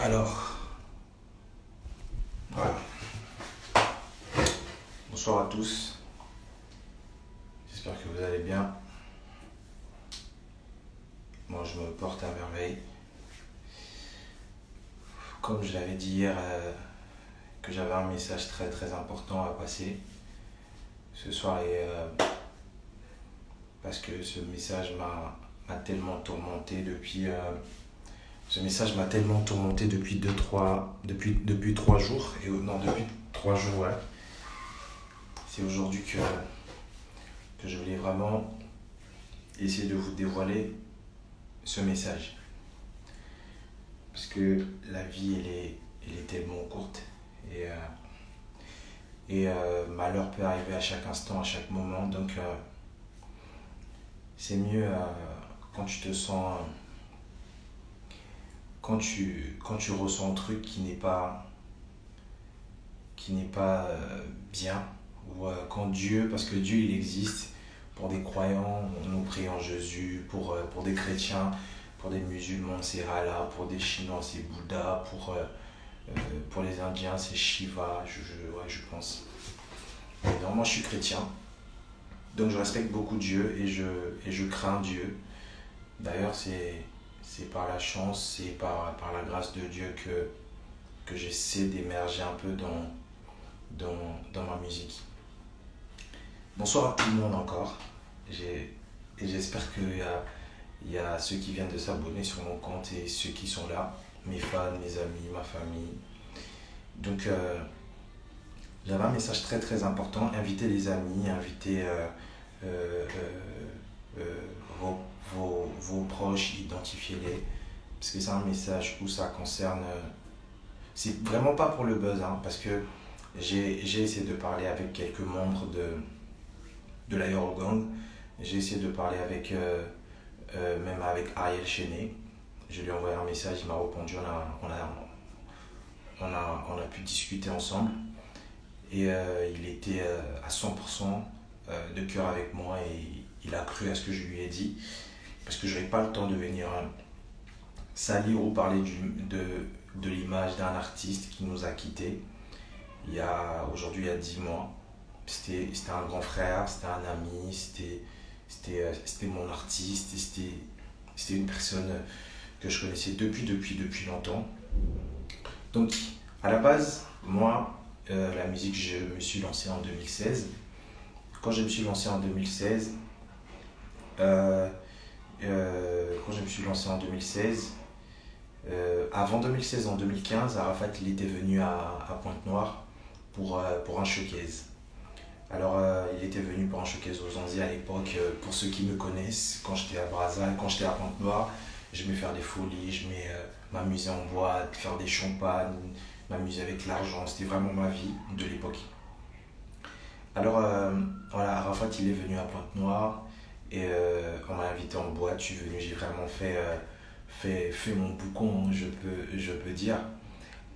Alors, voilà. Bonsoir à tous. J'espère que vous allez bien. Moi, je me porte à merveille. Comme je l'avais dit hier, que j'avais un message très très important à passer ce soir parce que ce message m'a tellement tourmenté depuis. Ce message m'a tellement tourmenté depuis 3 jours. Non, depuis 3 jours, ouais. C'est aujourd'hui que je voulais vraiment essayer de vous dévoiler ce message. Parce que la vie, elle est tellement courte. Et malheur peut arriver à chaque instant, à chaque moment. Donc, c'est mieux quand tu te sens... Quand tu ressens un truc qui n'est pas bien, ou quand Dieu, parce que Dieu il existe pour des croyants, nous prions en Jésus, pour des chrétiens, pour des musulmans c'est Allah, pour des Chinois c'est Bouddha, pour les Indiens c'est Shiva, je pense. Et non, moi je suis chrétien, donc je respecte beaucoup Dieu et je crains Dieu. D'ailleurs c'est par la chance, c'est par la grâce de Dieu que j'essaie d'émerger un peu dans ma musique. Bonsoir à tout le monde encore. Et j'espère qu'il y a ceux qui viennent de s'abonner sur mon compte et ceux qui sont là, mes fans, mes amis, ma famille. Donc, j'avais un message très très important. Invitez les amis, invitez vos proches, identifiez-les. Parce que c'est un message où ça concerne... c'est vraiment pas pour le buzz, hein, parce que j'ai essayé de parler avec quelques membres de l'Aérogang. J'ai essayé de parler même avec Ariel Chenet. Je lui ai envoyé un message, il m'a répondu, on a pu discuter ensemble. Et il était à 100% de cœur avec moi et il a cru à ce que je lui ai dit. Parce que je n'avais pas le temps de venir salir ou parler de l'image d'un artiste qui nous a quittés aujourd'hui il y a 10 mois. C'était un grand frère, c'était un ami, c'était mon artiste, c'était une personne que je connaissais depuis longtemps. Donc à la base, moi, la musique, je me suis lancé en 2016. Quand je me suis lancé en 2016, avant 2016, en 2015, Arafat il était venu à Pointe-Noire pour un showcase. Alors il était venu pour un showcase aux Antilles à l'époque. Pour ceux qui me connaissent, quand j'étais à Brazza, quand j'étais à Pointe-Noire, j'aimais faire des folies, j'aimais m'amuser en boîte, faire des champagnes, m'amuser avec l'argent. C'était vraiment ma vie de l'époque. Alors voilà, Arafat il est venu à Pointe-Noire et on m'a invité en boîte. Je suis venu, j'ai vraiment fait mon boucan, je peux dire.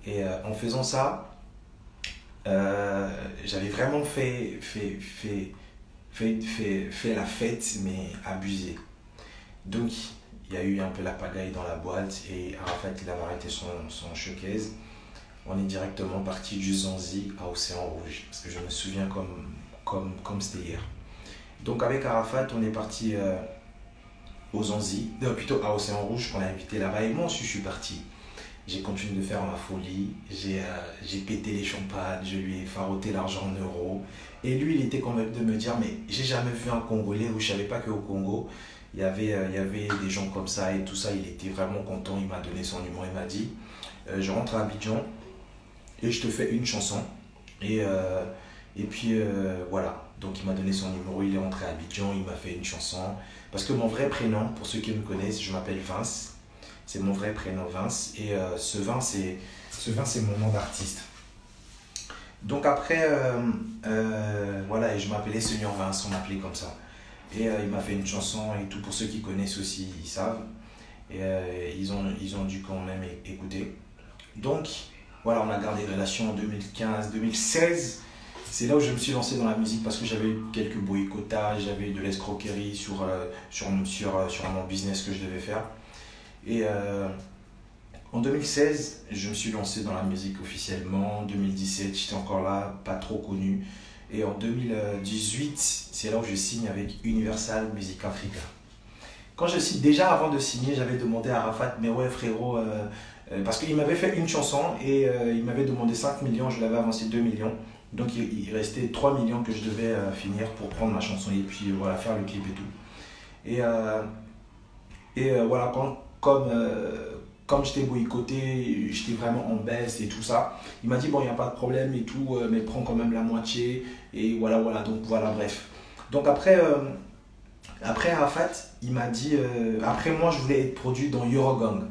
Et en faisant ça, j'avais vraiment fait la fête, mais abusé. Donc, il y a eu un peu la pagaille dans la boîte et Arafat, il avait arrêté son showcase. On est directement parti du Zanzi à Océan Rouge, parce que je me souviens comme c'était hier. Donc, avec Arafat, on est parti aux Zanzi, plutôt à Océan Rouge, on a invité là-bas et moi aussi je suis parti. J'ai continué de faire ma folie, j'ai pété les champagnes, je lui ai faroté l'argent en euros. Et lui, il était convaincu de me dire, mais j'ai jamais vu un Congolais, ou je savais pas qu'au Congo, il y avait des gens comme ça et tout ça. Il était vraiment content, il m'a donné son numéro, il m'a dit, je rentre à Abidjan et je te fais une chanson. Et puis voilà, donc il m'a donné son numéro, il est rentré à Abidjan, il m'a fait une chanson. Parce que mon vrai prénom, pour ceux qui me connaissent, je m'appelle Vince. C'est mon vrai prénom, Vince. Et ce Vince, c'est mon nom d'artiste. Donc après, voilà, et je m'appelais Seigneur Vince, on m'appelait comme ça. Et il m'a fait une chanson et tout. Pour ceux qui connaissent aussi, ils savent. Et ils ont dû quand même écouter. Donc, voilà, on a gardé relation en 2015, 2016. C'est là où je me suis lancé dans la musique parce que j'avais eu quelques boycottages, j'avais eu de l'escroquerie sur mon business que je devais faire. Et En 2016, je me suis lancé dans la musique officiellement. En 2017, j'étais encore là, pas trop connu. Et en 2018, c'est là où je signe avec Universal Music Africa. Quand je signe, déjà avant de signer, j'avais demandé à Arafat, mais ouais frérot, parce qu'il m'avait fait une chanson et il m'avait demandé 5 millions, je l'avais avancé 2 millions. Donc il restait 3 millions que je devais finir pour prendre ma chanson et puis voilà, faire le clip et tout. Voilà, comme j'étais boycotté, j'étais vraiment en baisse et tout ça, il m'a dit bon, il n'y a pas de problème et tout, mais prends quand même la moitié. Et voilà, donc voilà, bref. Donc après Arafat, il m'a dit, après moi je voulais être produit dans Eurogang,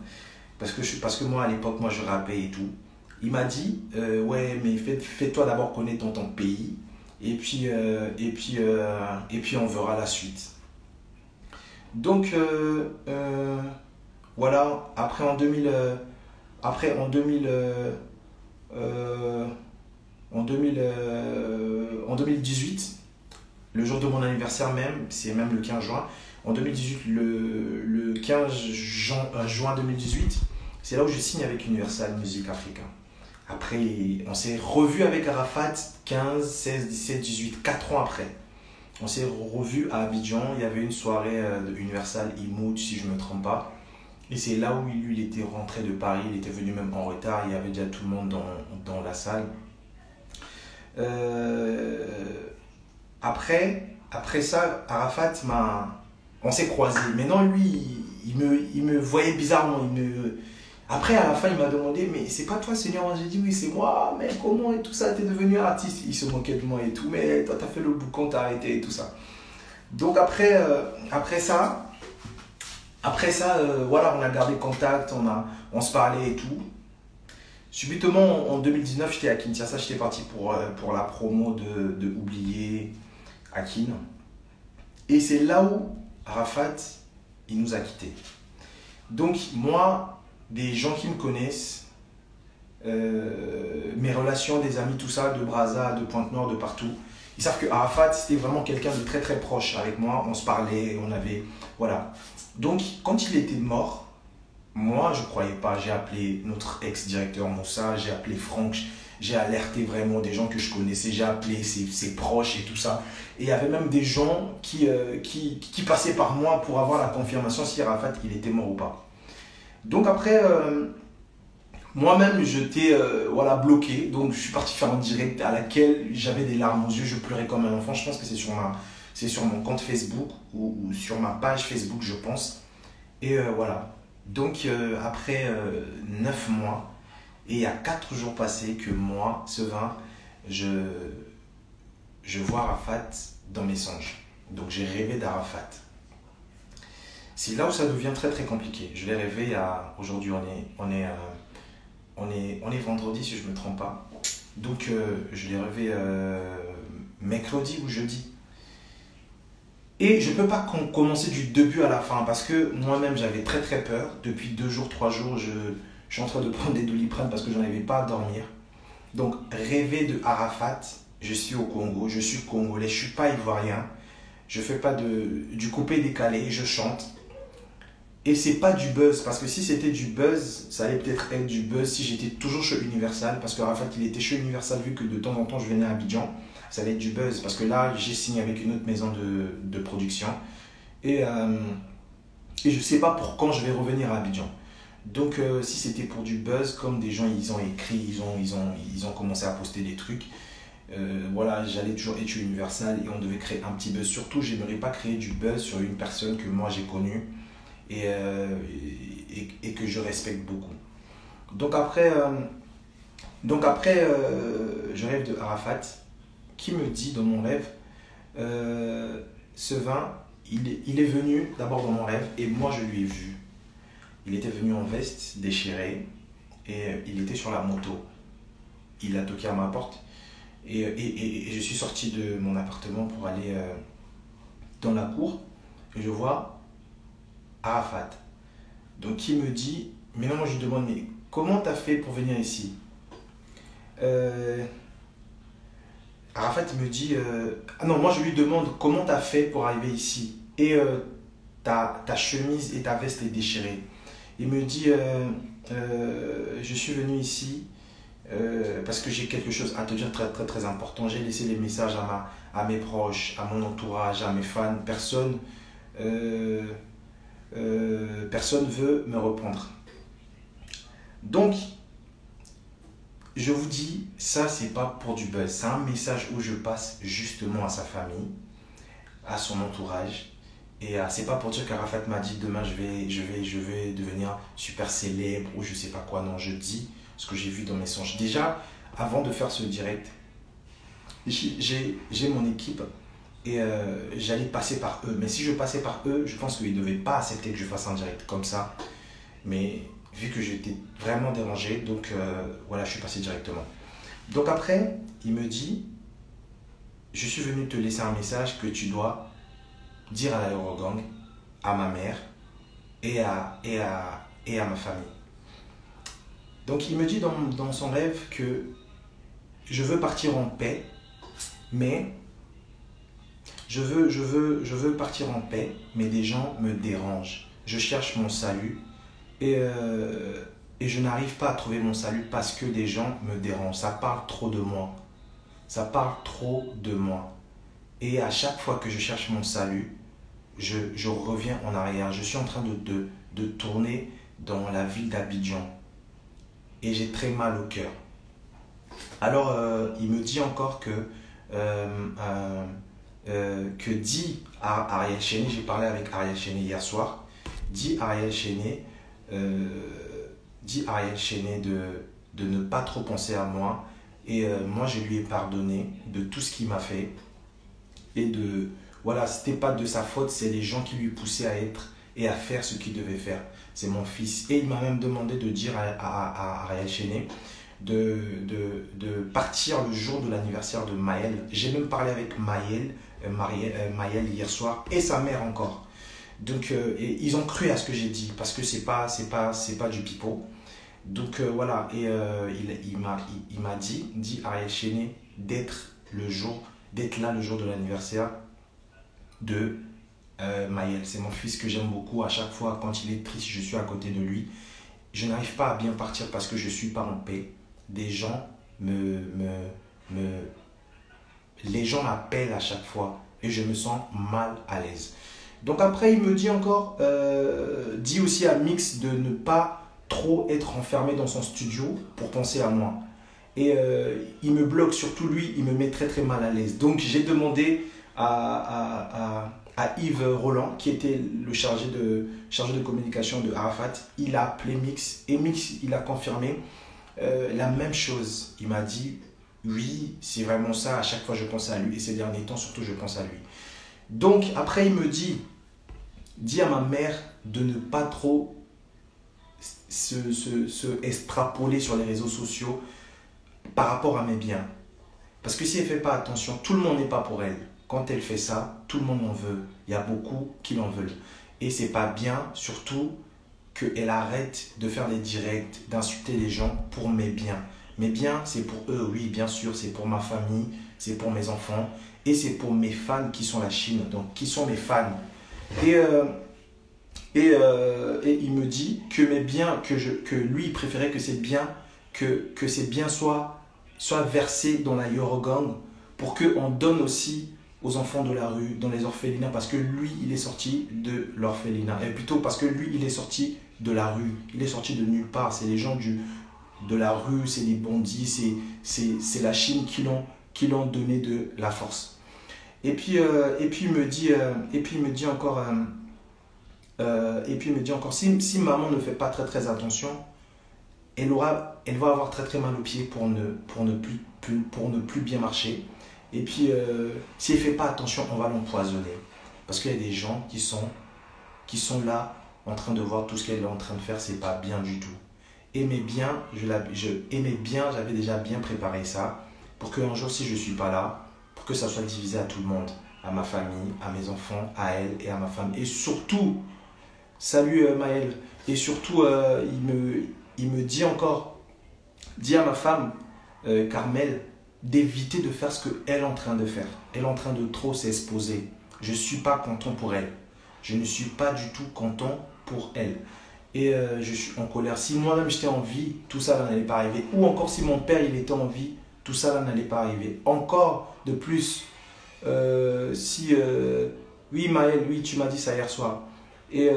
parce que moi à l'époque, moi je rappais et tout. Il m'a dit, ouais, mais fais-toi d'abord connaître dans ton pays, et puis on verra la suite. Donc, voilà, après en 2000, après en 2018, le jour de mon anniversaire même, c'est même le 15 juin, en 2018, le 15 juin 2018, c'est là où je signe avec Universal Music Africa. Après, on s'est revu avec Arafat 15, 16, 17, 18, 4 ans après. On s'est revu à Abidjan, il y avait une soirée de Universal Imout, si je ne me trompe pas. Et c'est là où lui, il était rentré de Paris, il était venu même en retard, il y avait déjà tout le monde dans la salle. Après ça, Arafat on s'est croisés. Maintenant, lui, il me voyait bizarrement. Après, à la fin, il m'a demandé, mais c'est pas toi, Seigneur? J'ai dit, oui, c'est moi, mais comment et tout ça, t'es devenu artiste? Il se moquait de moi et tout, mais toi, t'as fait le boucan, t'as arrêté et tout ça. Donc après ça, voilà, on a gardé contact, on se parlait et tout. Subitement, en 2019, j'étais à Kinshasa, j'étais parti pour la promo de Oublié à Kin. Et c'est là où Arafat, il nous a quittés. Donc moi, des gens qui me connaissent, mes relations, des amis, tout ça, de Brazza, de Pointe-Noire, de partout, ils savent que Arafat, c'était vraiment quelqu'un de très très proche avec moi. On se parlait, on avait... Voilà. Donc, quand il était mort, moi, je ne croyais pas. J'ai appelé notre ex-directeur Moussa, j'ai appelé Franck, j'ai alerté vraiment des gens que je connaissais, j'ai appelé ses proches et tout ça. Et il y avait même des gens qui passaient par moi pour avoir la confirmation si Arafat il était mort ou pas. Donc après, moi-même, j'étais voilà, bloqué. Donc je suis parti faire un direct à laquelle j'avais des larmes aux yeux, je pleurais comme un enfant. Je pense que c'est sur mon compte Facebook ou sur ma page Facebook, je pense. Et voilà. Donc après 9 mois, et il y a 4 jours passés que moi, Sevein, je vois Arafat dans mes songes. Donc j'ai rêvé d'Arafat. C'est là où ça devient très très compliqué. Je l'ai rêvé aujourd'hui, on est vendredi si je ne me trompe pas. Donc je l'ai rêvé mercredi ou jeudi. Et je ne peux pas commencer du début à la fin parce que moi-même j'avais très très peur. Depuis 2 jours, 3 jours, je suis en train de prendre des Doliprane parce que je n'arrivais pas à dormir. Donc rêver de Arafat, je suis au Congo, je suis congolais, je ne suis pas ivoirien. Je ne fais pas du coupé-décalé, je chante. Et c'est pas du buzz, parce que si c'était du buzz, ça allait peut-être être du buzz si j'étais toujours chez Universal, parce que Arafat il était chez Universal vu que de temps en temps je venais à Abidjan, ça allait être du buzz, parce que là j'ai signé avec une autre maison de production et je sais pas pour quand je vais revenir à Abidjan. Donc si c'était pour du buzz, comme des gens ils ont écrit, ils ont commencé à poster des trucs, voilà, j'allais toujours être chez Universal et on devait créer un petit buzz. Surtout, j'aimerais pas créer du buzz sur une personne que moi j'ai connue et que je respecte beaucoup. Donc après, je rêve de Arafat qui me dit dans mon rêve, Sevein, il est venu d'abord dans mon rêve et moi je lui ai vu. Il était venu en veste déchirée et il était sur la moto. Il a toqué à ma porte et je suis sorti de mon appartement pour aller dans la cour et je vois Arafat. Donc il me dit, mais non, moi je lui demande, mais comment t'as fait pour venir ici? Arafat me dit, ah non, moi je lui demande comment t'as fait pour arriver ici et ta chemise et ta veste est déchirée. Il me dit, je suis venu ici parce que j'ai quelque chose à te dire très très très important. J'ai laissé les messages à mes proches, à mon entourage, à mes fans. Personne veut me reprendre. Donc, je vous dis, ça c'est pas pour du buzz. C'est un message où je passe justement à sa famille, à son entourage. Et c'est pas pour dire qu'Arafat m'a dit demain je vais devenir super célèbre ou je sais pas quoi. Non, je dis ce que j'ai vu dans mes songes. Déjà, avant de faire ce direct, j'ai mon équipe et j'allais passer par eux. Mais si je passais par eux, je pense qu'ils ne devaient pas accepter que je fasse un direct comme ça. Mais vu que j'étais vraiment dérangé, donc voilà, je suis passé directement. Donc après, il me dit, je suis venu te laisser un message que tu dois dire à l'Eurogang, à ma mère et à ma famille. Donc il me dit dans son rêve que je veux partir en paix, mais je veux partir en paix, mais des gens me dérangent. Je cherche mon salut et je n'arrive pas à trouver mon salut parce que des gens me dérangent. Ça parle trop de moi. Ça parle trop de moi. Et à chaque fois que je cherche mon salut, je reviens en arrière. Je suis en train de tourner dans la ville d'Abidjan. Et j'ai très mal au cœur. Alors, il me dit encore que dit à Ariel Chéné, j'ai parlé avec Ariel Chéné hier soir, dit Ariel Chéné de ne pas trop penser à moi. Et moi, je lui ai pardonné de tout ce qu'il m'a fait. Et voilà, c'était pas de sa faute, c'est les gens qui lui poussaient à être et à faire ce qu'il devait faire. C'est mon fils. Et il m'a même demandé de dire à Ariel Chéné de partir le jour de l'anniversaire de Maël. J'ai même parlé avec Maël hier soir et sa mère encore. Donc, ils ont cru à ce que j'ai dit parce que c'est pas du pipeau. Donc voilà, et il m'a dit Ariel Chéné d'être là le jour de l'anniversaire de Maël. C'est mon fils que j'aime beaucoup. À chaque fois, quand il est triste, je suis à côté de lui. Je n'arrive pas à bien partir parce que je ne suis pas en paix. Des gens les gens m'appellent à chaque fois et je me sens mal à l'aise. Donc après, il me dit encore, dit aussi à Mix de ne pas trop être enfermé dans son studio pour penser à moi. Et il me bloque, surtout lui, il me met très très mal à l'aise. Donc j'ai demandé à Yves Roland, qui était le chargé de communication de Arafat. Il a appelé Mix et Mix, il a confirmé la même chose. Il m'a dit, oui, c'est vraiment ça, à chaque fois je pense à lui et ces derniers temps surtout je pense à lui. Donc après il me dit à ma mère de ne pas trop se extrapoler sur les réseaux sociaux par rapport à mes biens. Parce que si elle ne fait pas attention, tout le monde n'est pas pour elle. Quand elle fait ça, tout le monde en veut. Il y a beaucoup qui l'en veulent. Et c'est pas bien, surtout, qu'elle arrête de faire des directs, d'insulter les gens pour mes biens. Mes biens, c'est pour eux, oui, bien sûr, c'est pour ma famille, c'est pour mes enfants, et c'est pour mes fans qui sont la Chine, donc qui sont mes fans. Et il me dit que mes biens, que lui, il préférait que ces biens, que ces biens soient versés dans la Eurogang pour qu'on donne aussi aux enfants de la rue, dans les orphelinats, parce que lui, il est sorti de l'orphelinat. Et plutôt parce que lui, il est sorti de la rue. Il est sorti de nulle part. C'est les gens de la rue, c'est les bandits, c'est la Chine qui l'ont donné de la force. Et puis il me dit encore, si maman ne fait pas très très attention, elle va avoir très très mal aux pieds pour ne plus bien marcher. Et puis, si elle ne fait pas attention, on va l'empoisonner. Parce qu'il y a des gens qui sont là en train de voir tout ce qu'elle est en train de faire, c'est pas bien du tout. J'avais déjà bien préparé ça pour qu'un jour, si je ne suis pas là, pour que ça soit divisé à tout le monde, à ma famille, à mes enfants, à elle et à ma femme. Et surtout, salut Maël, et surtout, il me dit encore, dis à ma femme, Carmel, d'éviter de faire ce qu'elle est en train de faire. Elle est en train de trop s'exposer. Je ne suis pas content pour elle. Je ne suis pas du tout content pour elle. et je suis en colère. Si moi-même j'étais en vie, tout ça là n'allait pas arriver. Ou encore si mon père il était en vie, tout ça là n'allait pas arriver. Encore de plus, si... oui Maël, oui tu m'as dit ça hier soir. Et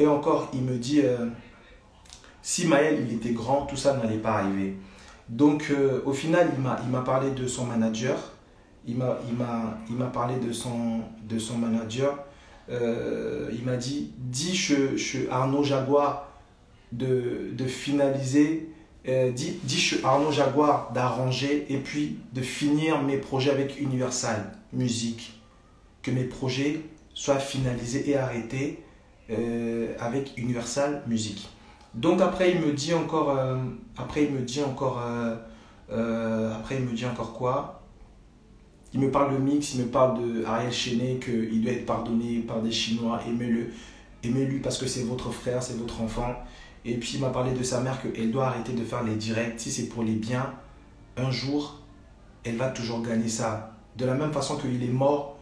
encore il me dit, si Maël il était grand, tout ça n'allait pas arriver. Donc au final il m'a parlé de son manager. Il m'a parlé de son manager. Il m'a dit, dis chez Arnaud Jaguar de finaliser, dis chez Arnaud Jaguar d'arranger et puis de finir mes projets avec Universal Music. Que mes projets soient finalisés et arrêtés avec Universal Music. Donc après il me dit encore, après il me dit encore quoi? Il me parle de Mix, il me parle de Ariel Chenet, qu'il doit être pardonné par des Chinois, aimez-le, aimez-lui parce que c'est votre frère, c'est votre enfant. Et puis il m'a parlé de sa mère qu'elle doit arrêter de faire les directs. Si c'est pour les biens, un jour, elle va toujours gagner ça. De la même façon qu'il est mort,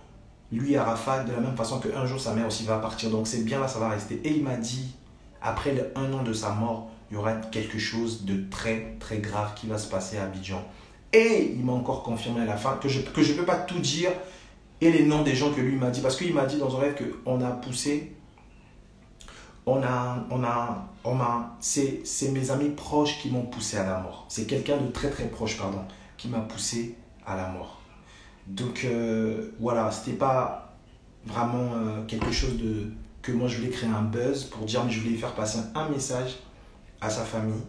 lui Arafat, de la même façon qu'un jour sa mère aussi va partir. Donc c'est bien là, ça va rester. Et il m'a dit, après le 1 an de sa mort, il y aura quelque chose de très très grave qui va se passer à Abidjan. Et il m'a encore confirmé à la fin que je ne peux pas tout dire et les noms des gens que lui m'a dit. Parce qu'il m'a dit dans un rêve qu'on a poussé, c'est mes amis proches qui m'ont poussé à la mort. C'est quelqu'un de très très proche, pardon, qui m'a poussé à la mort. Donc voilà, c'était pas vraiment quelque chose que moi je voulais créer un buzz pour dire, mais je voulais faire passer un message à sa famille,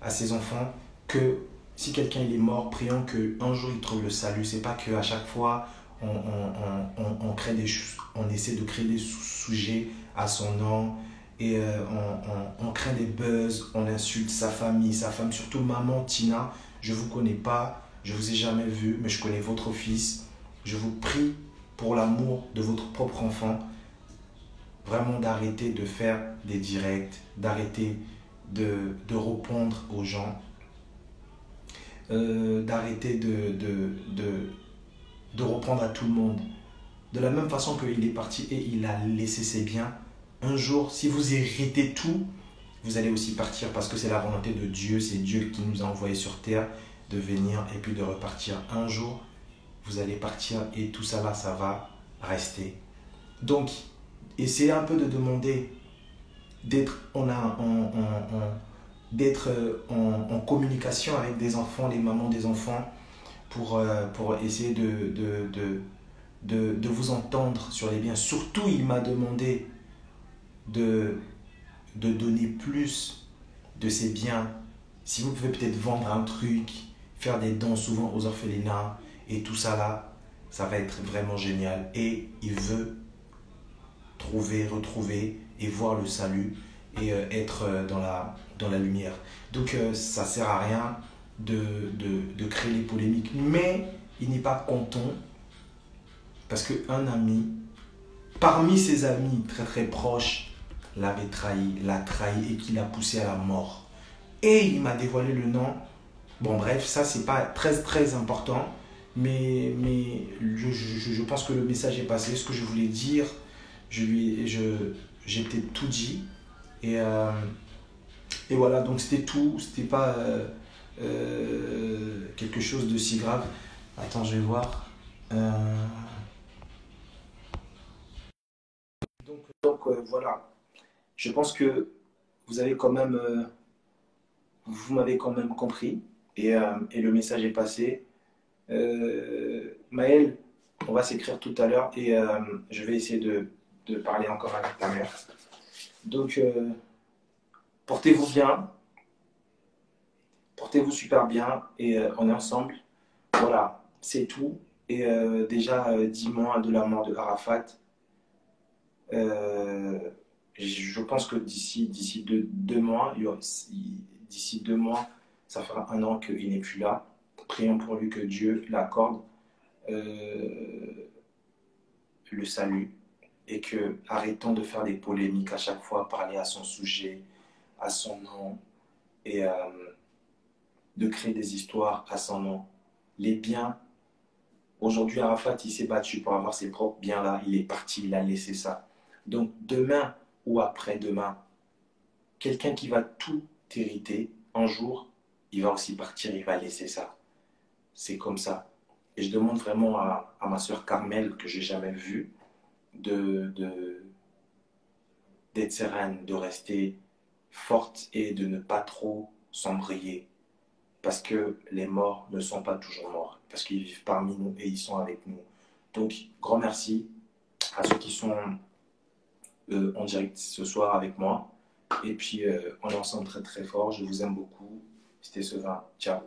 à ses enfants, que si quelqu'un il est mort, prions qu'un jour il trouve le salut. C'est pas qu'à chaque fois on essaie de créer des sujets à son nom et on crée des buzz, on insulte sa famille, surtout maman Tina. Je vous connais pas, je vous ai jamais vu, mais je connais votre fils. Je vous prie pour l'amour de votre propre enfant, vraiment d'arrêter de faire des directs, d'arrêter de répondre aux gens. D'arrêter de reprendre à tout le monde. De la même façon qu'il est parti et il a laissé ses biens, un jour, si vous héritez tout, vous allez aussi partir parce que c'est la volonté de Dieu, c'est Dieu qui nous a envoyés sur terre de venir et puis de repartir. Un jour, vous allez partir et tout ça là, ça va rester. Donc, essayez un peu de demander d'être en communication avec des enfants, les mamans des enfants, pour essayer de vous entendre sur les biens. Surtout, il m'a demandé de donner plus de ses biens. Si vous pouvez peut-être vendre un truc, faire des dons souvent aux orphelinats et tout ça là, ça va être vraiment génial. Et il veut retrouver et voir le salut et être dans la lumière. Donc ça ne sert à rien de créer les polémiques. Mais il n'est pas content parce qu'un ami, parmi ses amis très très proches, l'a trahi et qui l'a poussé à la mort. Et il m'a dévoilé le nom. Bon bref, ça c'est pas très très important. Mais je pense que le message est passé. Ce que je voulais dire, j'ai peut-être tout dit. Et voilà, donc c'était tout. C'était pas quelque chose de si grave. Attends, je vais voir. Donc voilà. Je pense que vous avez quand même, vous m'avez quand même compris. Et le message est passé. Maël, on va s'écrire tout à l'heure et je vais essayer de parler encore avec ta mère. Donc, portez-vous bien, portez-vous super bien et on est ensemble. Voilà, c'est tout. Et déjà 10 mois de la mort de Arafat. Je pense que d'ici deux mois, d'ici 2 mois, ça fera 1 an qu'il n'est plus là. Prions pour lui que Dieu l'accorde le salut et que arrêtons de faire des polémiques à chaque fois, parler à son sujet, à son nom et de créer des histoires à son nom. Les biens, aujourd'hui Arafat il s'est battu pour avoir ses propres biens là, il est parti, il a laissé ça. Donc demain ou après-demain, quelqu'un qui va tout hériter, un jour, il va aussi partir, il va laisser ça. C'est comme ça. Et je demande vraiment à ma soeur Carmel, que j'ai jamais vue, de, d'être sereine, de rester forte et de ne pas trop s'embrayer. Parce que les morts ne sont pas toujours morts, parce qu'ils vivent parmi nous et ils sont avec nous. Donc, grand merci à ceux qui sont en direct ce soir avec moi. Et puis, on est ensemble très très fort. Je vous aime beaucoup. C'était Sevin. Ciao.